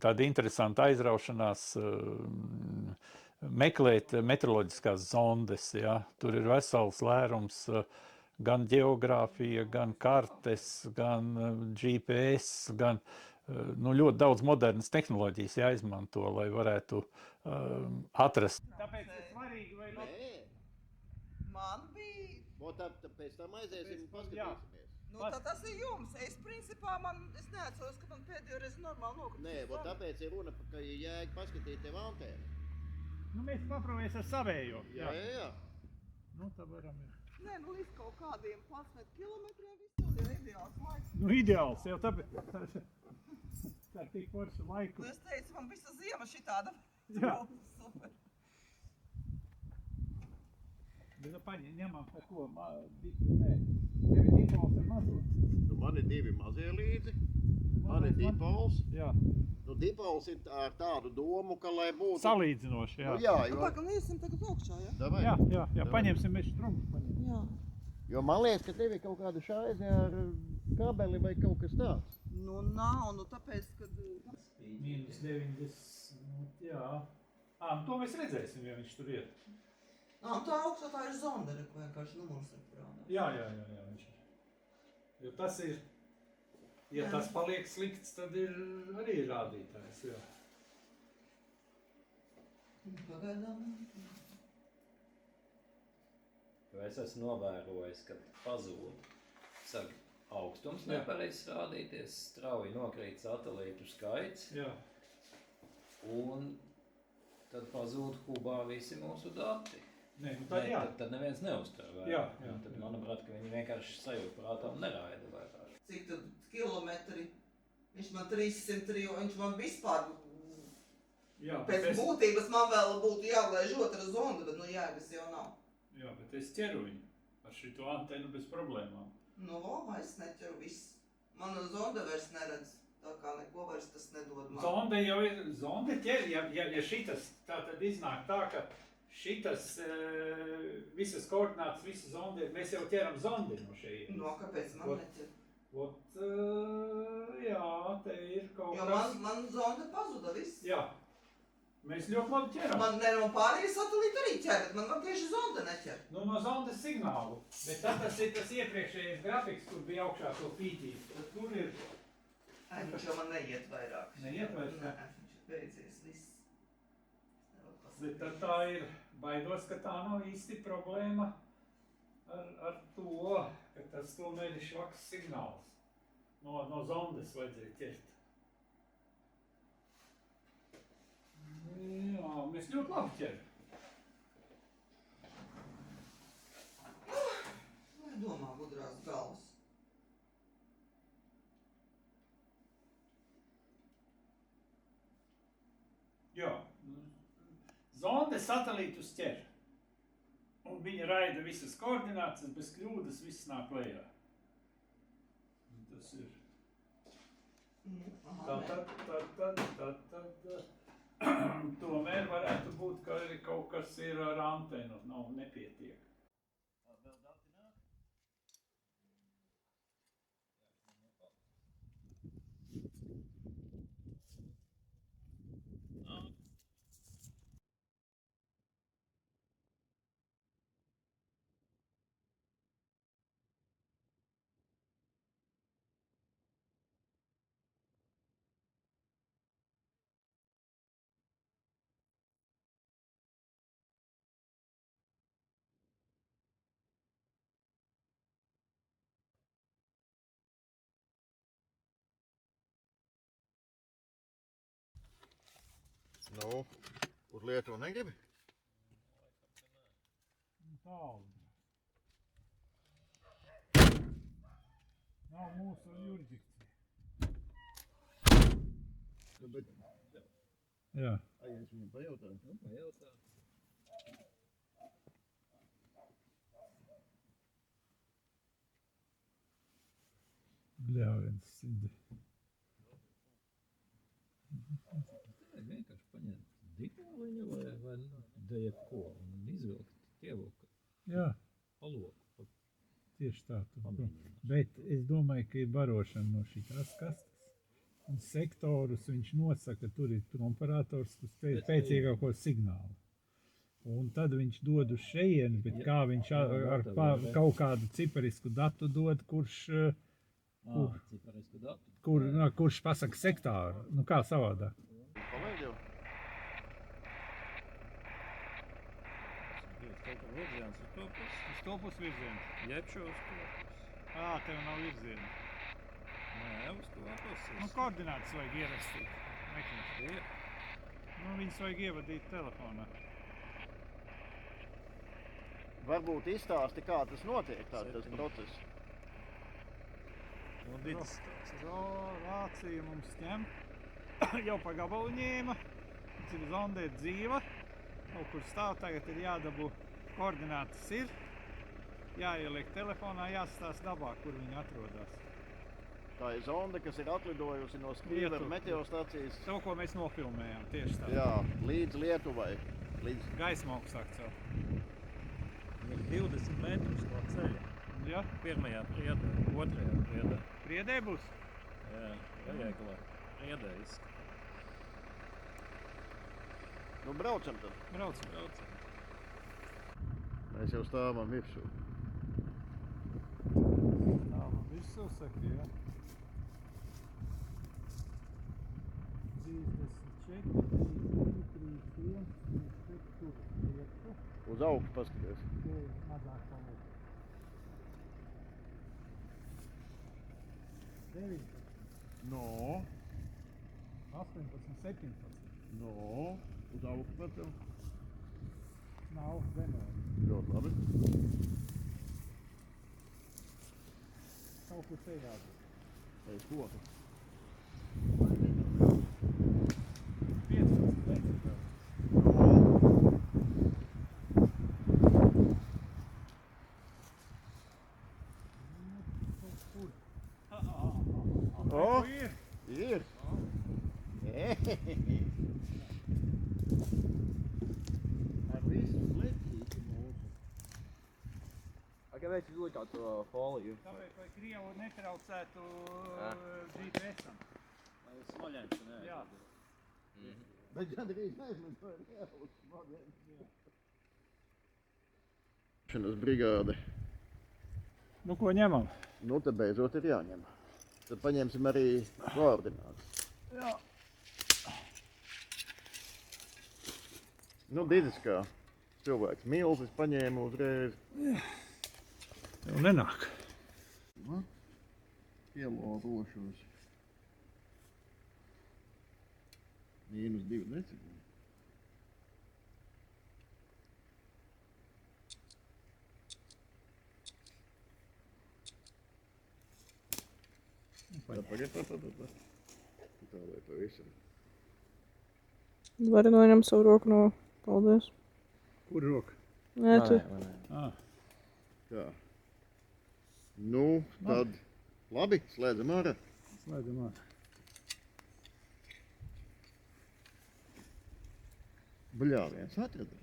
tāda interesanta aizraušanās meklēt meteoroloģiskās zondes. Ja? Tur ir vesels lērums, gan geogrāfija, gan kartes, gan GPS, gan ļoti daudz modernas tehnoloģijas jāizmanto, lai varētu atrast. Tāpēc ir svarīgi, vai Man bija... Pēc tam aiziesim un paskatīsimies. Tas ir jums. Es principā es neatceros, ka man pēdējo reizi normāli nokritis. Nē, tāpēc ir runa, ka jēga paskatīt tev antēnu. Mēs paprojamies ar savējo. Jā. Tā varam ir. Nē, līdz kaut kādiem 11 kilometriem visur ir ideāls laiks. Ideāls, jau tāpēc. Tā ir tik forša laiku. Es teicu, man visa ziema šitāda. Jā. Super. Bet ņemam ko? Nē, tev ir dipols ar mazo. Man ir 2 mazie līdzi. Man ir dipols. Jā. Dipols ir ar tādu domu, ka lai būtu... Salīdzinoši, jā. Jā, Pagam, iesim tagad augšā, jā? Davai. Jā, paņemsim mēs strumpu. Jā. Jo man liekas, ka tev ir kaut kāda šaize ar kabeli vai kaut kas tāds. Nav, tāpēc, kad... Mīnus 90, jā. To mēs redzēsim, ja viņš tur iet. Tā augšā tā ir zonda, ko vienkārši numurs ir prādā. Jā, viņš ir. Jo tas ir, ja tas paliek slikts, tad ir arī rādītājs, jā. Pagaidām. Jo es esmu novērojis, kad pazūd augstums nepareizs rādīties, strauji nokrīt satelītu skaits. Jā. Un tad pazūd hubā visi mūsu dati. Nē, jā. Tad neviens neuztver vērā. Jā. Tad manuprāt, ka viņi vienkārši sajūt prātā un neraida vairāk. Cik tad kilometri? Viņš man 303, viņš man vispār... Jā, pēc būtības man vēl būtu jālaiž otra zonda, bet jēgas jau nav. Jā, bet es ķeru viņu ar šito antenu bez problēmām. Es neķeru viss. Mana zonda vairs neredz, tā kā neko vairs tas nedod man. Zonde jau ir, zonde ķer, ja šitas tā tad iznāk tā, ka šitas visas koordinātas, visas zondi, mēs jau ķeram zondi no šeit. Kāpēc man neķer? Jā, te ir kaut kas. Jo man zonda pazuda viss. Jā, mēs ļoti labi ķeram. Man pārējie satelīti arī ķer, bet man tieši zonda neķer. No zondas signālu, bet tas ir tas iepriekšējais grafiks, kur bija augšā to pītīs. Tur ir... Viņš jau man neiet vairāk. Neiet vairāk? Nē, viņš ir beidzies viss. Bet tad tā ir, baidos, ka tā nav īsti problēma ar to, ka tas tomēr ir švaks signāls. No zondes vajadzēja ķert. Jā, mēs ļoti labi ķeram. Lai domā gudrās galvas. Jā, zonde satelītus ķer. Un viņa raida visas koordinācijas, bez kļūdas viss nāk lejā. Tas ir. Tomēr varētu būt, ka arī kaut kas ir ar antenu, nav nepietiek. Vēl dati nāk? Uz Lietuvu negribi? Tālu. Nav mūsu jurisdikcija. Jā. Es viņam pajautāju. Pajautā. Ļaujens sidi. Vienkārši paņemt dipoliņu vai jebko un izvilkt ķievoku. Jā. Paloku. Tieši tā. Bet es domāju, ka ir barošana no šitās kastes. un sektorus viņš nosaka, tur ir operators, kas spēcīgāko signālu. Un tad viņš dod uz šejienu, bet kā viņš kaut kādu ciparisku datu dod, Ciparisku datu. kurš pasaka sektāru, nu kā savādāk. Palaid jau. Kaut kā virziens uz to pusi. Uz to pusi virziens. Jeb šo uz to pusi. Tev nav virziena. Nē, uz to pusi. Koordinātas vajag ierakstīt. Ir. Viņas vajag ievadīt telefonā. Varbūt izstāsti, kā tas notiek, tas process. Vācija mums ņem, jau pa gabalu ņēma, ir zondē dzīva, kaut kur stāv, tagad ir jādabū, koordinātas ir, jāieliek telefonā, jāstāst dabā, kur viņi atrodas. Tā ir zonde, kas ir atlidojusi no Skrievera meteostacijas. To, ko mēs nofilmējām, tieši tā. Jā, līdz Lietuvai. Gaisma augstāk cel. Ir 20 metrus no ceļa. Ja? Pirmajā priedē, otrajā priedē. Priedē būs? Jā, vajag priedē izskat. Nu, braucam tad. Braucam. Mēs jau stāvam virsū. Stāvam virsū, saka, jā. 34, 32, 31, 34. Uz augšu paskaties. Mazāk paliek. 19, No, 18, 17. no, uz augšu pacel. Nav vienādi. Ļoti labi. Kaut kur te jābūt. Aiz koka. 15 metri. O, Ir. ir. Ar visu fleķīti mūsu. Kāpēc jūs likāt to foliju? Tāpēc, lai Krievu netraucētu Jā. GPS-am. Lai smaļens, nē. Jā. Bet gandrīz neizmantoja reālus modeļus. Šanas brigāde. Nu, ko ņemam? Nu, te beidzot ir jāņem. Tad paņemsim arī koordinātus. Jā. Nu, dizis kā cilvēks milzis paņēma uzreiz. Tev nenāk. Pielāgošos. -2 decibeli. Pagaid. Tā lai pavisam. Vari noņemt savu roku no. Paldies. Kur roka? Nē, tu. Tā. Nu, tad labi, slēdzam ārā. Slēdzam ārā. Bļā, viens atrada.